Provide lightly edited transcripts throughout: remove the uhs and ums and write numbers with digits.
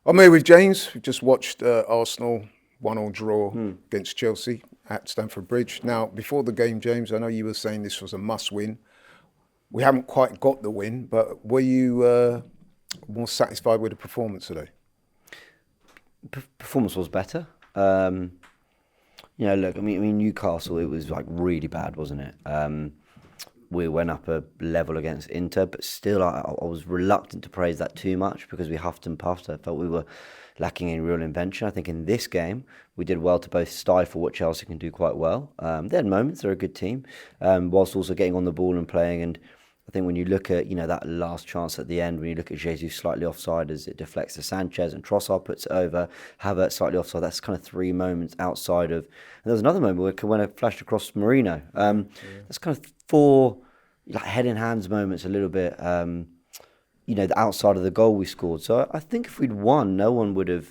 I'm here with James. We just watched Arsenal 1-1 draw against Chelsea at Stamford Bridge. Now, before the game, James, I know you were saying this was a must-win. We haven't quite got the win, but were you more satisfied with the performance today? Performance was better. Look, I mean, Newcastle, it was like really bad, wasn't it? We went up a level against Inter, but still I was reluctant to praise that too much because we huffed and puffed. I felt we were lacking in real invention. I think in this game, we did well to both stifle what Chelsea can do quite well. They had moments, they're a good team, whilst also getting on the ball and playing. And I think when you look at, that last chance at the end, when you look at Jesus slightly offside as it deflects to Sanchez and Trossard puts it over, Havertz slightly offside, that's kind of 3 moments outside of... And there was another moment when it flashed across Marino. That's kind of 4 head in hands moments a little bit, the outside of the goal we scored. So I think if we'd won, no one would have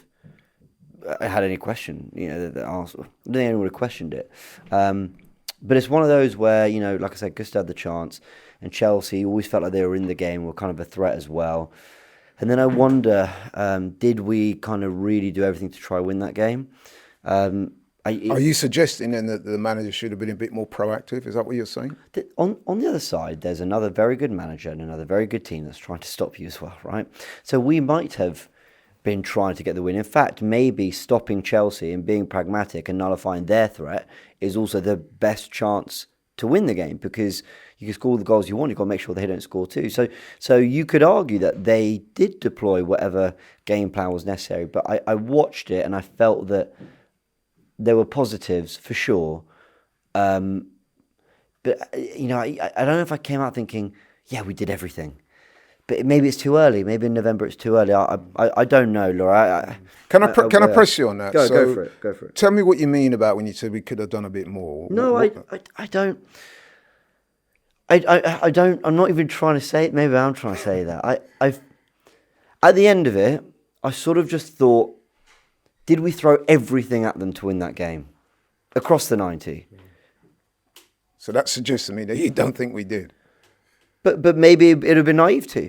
had any question. I don't think anyone would have questioned it. But it's one of those where, like I said, Gusto had the chance, and Chelsea always felt like they were in the game, were kind of a threat as well. And then I wonder, did we kind of really do everything to try and win that game? Are you suggesting then that the manager should have been a bit more proactive? Is that what you're saying? On the other side, there's another very good manager and another very good team that's trying to stop you as well, right? So we might have been trying to get the win. In fact, maybe stopping Chelsea and being pragmatic and nullifying their threat is also the best chance to win the game, because you can score all the goals you want. You've got to make sure they don't score too. So you could argue that they did deploy whatever game plan was necessary. But I watched it and I felt that there were positives for sure. But, I don't know if I came out thinking, yeah, we did everything. But maybe it's too early. Maybe in November it's too early. I don't know, Laura. Can I press you on that? Go for it. Tell me what you mean about when you said we could have done a bit more. No, I don't. I don't. I'm not even trying to say it. Maybe I'm trying to say that. At the end of it, I sort of just thought, did we throw everything at them to win that game across the 90? So that suggests to me that you don't think we did. But maybe it would have been naive to.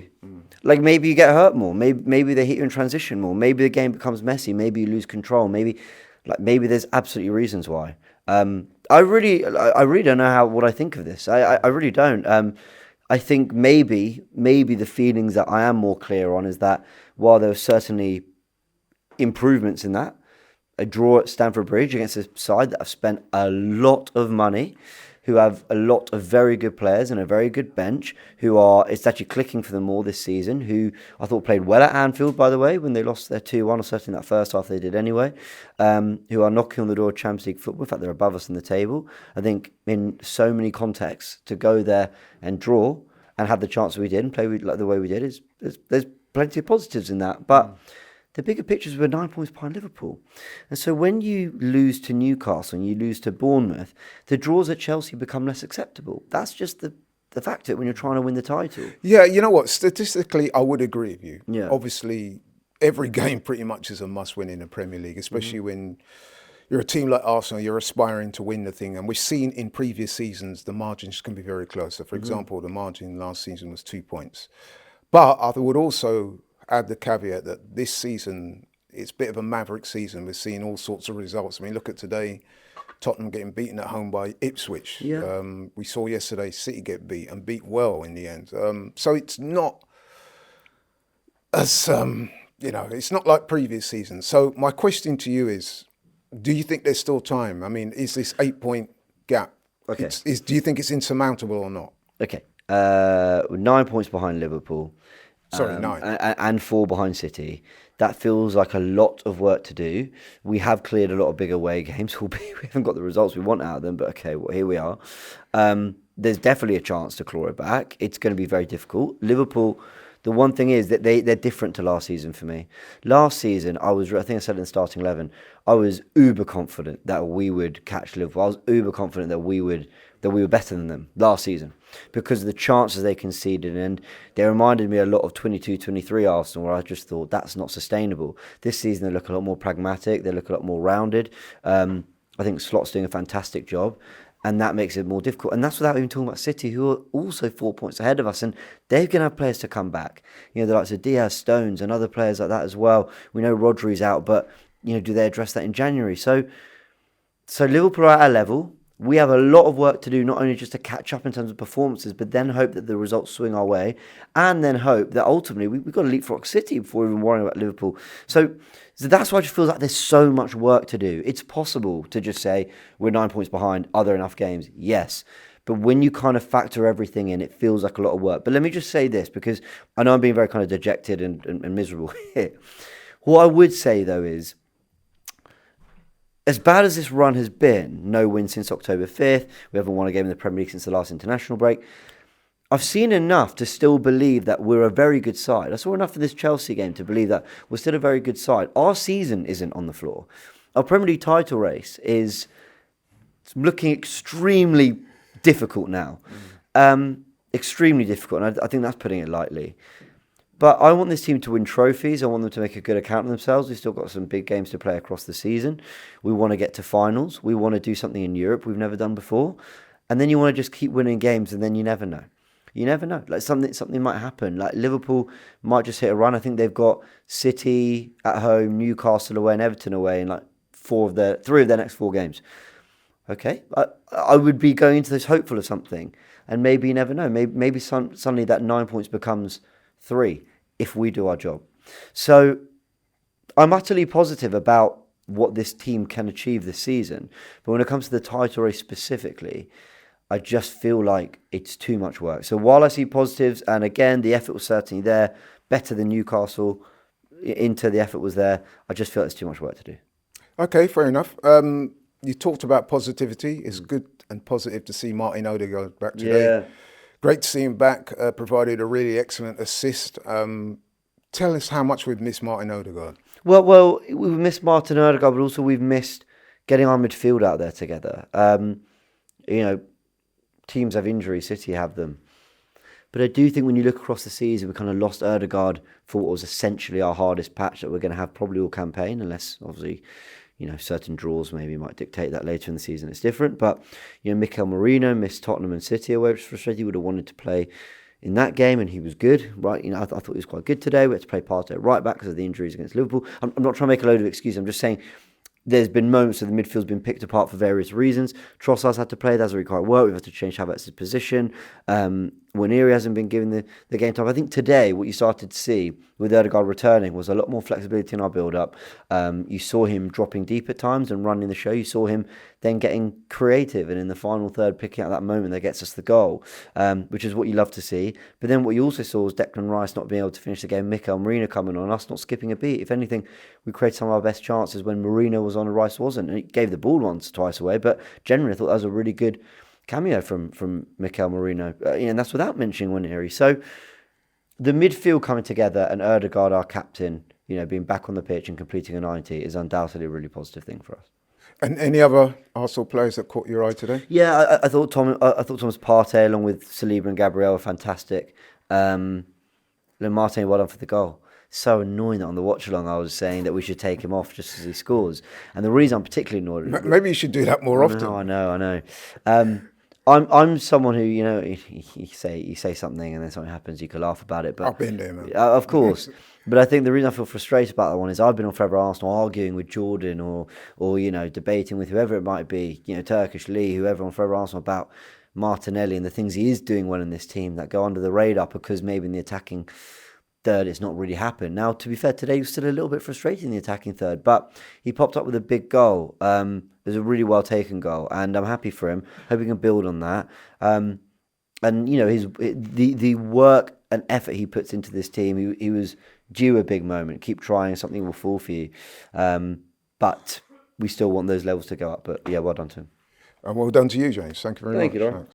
Like maybe you get hurt more. Maybe they hit you in transition more. Maybe the game becomes messy. Maybe you lose control. Maybe there's absolutely reasons why. I really don't know what I think of this. I really don't. I think maybe the feelings that I am more clear on is that while there were certainly improvements in that, a draw at Stamford Bridge against a side that have spent a lot of money, who have a lot of very good players and a very good bench, it's actually clicking for them all this season, who I thought played well at Anfield, by the way, when they lost their 2-1, or certainly that first half they did anyway, who are knocking on the door of Champions League football. In fact, they're above us in the table. I think in so many contexts, to go there and draw and have the chance we did and play the way we did, there's plenty of positives in that. But the bigger picture is we're 9 points behind Liverpool. And so when you lose to Newcastle and you lose to Bournemouth, the draws at Chelsea become less acceptable. That's just the fact of it when you're trying to win the title. Yeah, you know what? Statistically, I would agree with you. Yeah. Obviously, every game pretty much is a must-win in the Premier League, especially when you're a team like Arsenal, you're aspiring to win the thing. And we've seen in previous seasons, the margins can be very close. So, for example, the margin last season was 2 points. But I would also add the caveat that this season, it's a bit of a maverick season. We're seeing all sorts of results. I mean, look at today, Tottenham getting beaten at home by Ipswich. Yeah. We saw yesterday City get beat and beat well in the end. So it's not as, it's not like previous seasons. So my question to you is, do you think there's still time? I mean, is this 8-point gap, Okay. Do you think it's insurmountable or not? Okay. 9 points behind Liverpool. Sorry, 9. And 4 behind City. That feels like a lot of work to do. We have cleared a lot of big away games. We haven't got the results we want out of them, but okay, well, here we are. There's definitely a chance to claw it back. It's going to be very difficult. Liverpool, the one thing is that they're different to last season for me. Last season, I think I said in the starting 11, I was uber confident that we would catch Liverpool. I was uber confident that we were better than them last season because of the chances they conceded, and they reminded me a lot of 22-23 Arsenal, where I just thought that's not sustainable. This season they look a lot more pragmatic, they look a lot more rounded. I think Slot's doing a fantastic job, And that makes it more difficult. And that's without even talking about City, who are also 4 points ahead of us. And they're going to have players to come back. You know, the likes of Diaz, Stones, and other players like that as well. We know Rodri's out, but, you know, do they address that in January? So Liverpool are at a level. We have a lot of work to do, not only just to catch up in terms of performances, but then hope that the results swing our way, and then hope that ultimately we've got to leapfrog City before even worrying about Liverpool. So that's why I just feel like there's so much work to do. It's possible to just say we're 9 points behind. Are there enough games? Yes. But when you kind of factor everything in, it feels like a lot of work. But let me just say this, because I know I'm being very kind of dejected and miserable here. What I would say, though, is, as bad as this run has been, no win since October 5th, we haven't won a game in the Premier League since the last international break, I've seen enough to still believe that we're a very good side. I saw enough in this Chelsea game to believe that we're still a very good side. Our season isn't on the floor. Our Premier League title race is looking extremely difficult now. Extremely difficult, and I think that's putting it lightly. But I want this team to win trophies. I want them to make a good account of themselves. We've still got some big games to play across the season. We want to get to finals. We want to do something in Europe we've never done before. And then you want to just keep winning games, and then you never know. You never know. Like something might happen. Like Liverpool might just hit a run. I think they've got City at home, Newcastle away, and Everton away in like three of their next 4 games. Okay, I would be going into this hopeful of something, and maybe you never know. Maybe suddenly that 9 points becomes 3 if we do our job. So I'm utterly positive about what this team can achieve this season. But when it comes to the title race specifically, I just feel like it's too much work. So while I see positives, and again, the effort was certainly there, better than Newcastle, the effort was there, I just feel it's too much work to do. Okay, fair enough. You talked about positivity. It's good and positive to see Martin Odegaard back today. Yeah. Great to see him back, provided a really excellent assist. Tell us how much we've missed Martin Odegaard. Well, we've missed Martin Odegaard, but also we've missed getting our midfield out there together. You know, teams have injuries, City have them. But I do think when you look across the season, we kind of lost Odegaard for what was essentially our hardest patch that we're going to have probably all campaign, unless obviously, you know, certain draws maybe might dictate that later in the season. It's different. But, you know, Mikel Merino missed Tottenham and City away, which was frustrating. He would have wanted to play in that game, and he was good, right? You know, I thought he was quite good today. We had to play Partey right back because of the injuries against Liverpool. I'm not trying to make a load of excuses. I'm just saying there's been moments where the midfield's been picked apart for various reasons. Trossard's had to play. That's required work. We've had to change Havertz's position. Waneri hasn't been given the game time. I think today what you started to see with Odegaard returning was a lot more flexibility in our build-up. You saw him dropping deep at times and running the show. You saw him then getting creative and in the final third picking out that moment that gets us the goal, which is what you love to see. But then what you also saw was Declan Rice not being able to finish the game, Mikel Merino coming on, us not skipping a beat. If anything, we created some of our best chances when Merino was on and Rice wasn't. And he gave the ball once, twice away, but generally I thought that was a really good cameo from Mikel Merino, and that's without mentioning Waneri. So the midfield coming together and Odegaard, our captain, you know, being back on the pitch and completing a 90 is undoubtedly a really positive thing for us. And any other Arsenal players that caught your eye today? Yeah, I thought Thomas Partey along with Saliba and Gabriel were fantastic. Martin, well done for the goal. So annoying that on the watch along I was saying that we should take him off just as he scores, and the reason I'm particularly annoyed. Maybe you should do that more often. I know. I'm someone who, you know, you say something and then something happens, you can laugh about it. But I've been there, man. Of course. But I think the reason I feel frustrated about that one is I've been on Forever Arsenal arguing with Jordan or you know, debating with whoever it might be, you know, Turkish Lee, whoever on Forever Arsenal about Martinelli and the things he is doing well in this team that go under the radar because maybe in the attacking third it's not really happened. Now, to be fair, today he was still a little bit frustrated in the attacking third, but he popped up with a big goal. It was a really well taken goal, and I'm happy for him. Hope he can build on that. And you know, the work and effort he puts into this team, he was due a big moment. Keep trying, something will fall for you. But we still want those levels to go up. But yeah, well done to him. And well done to you, James. Thank you very much. Thank you, Laura.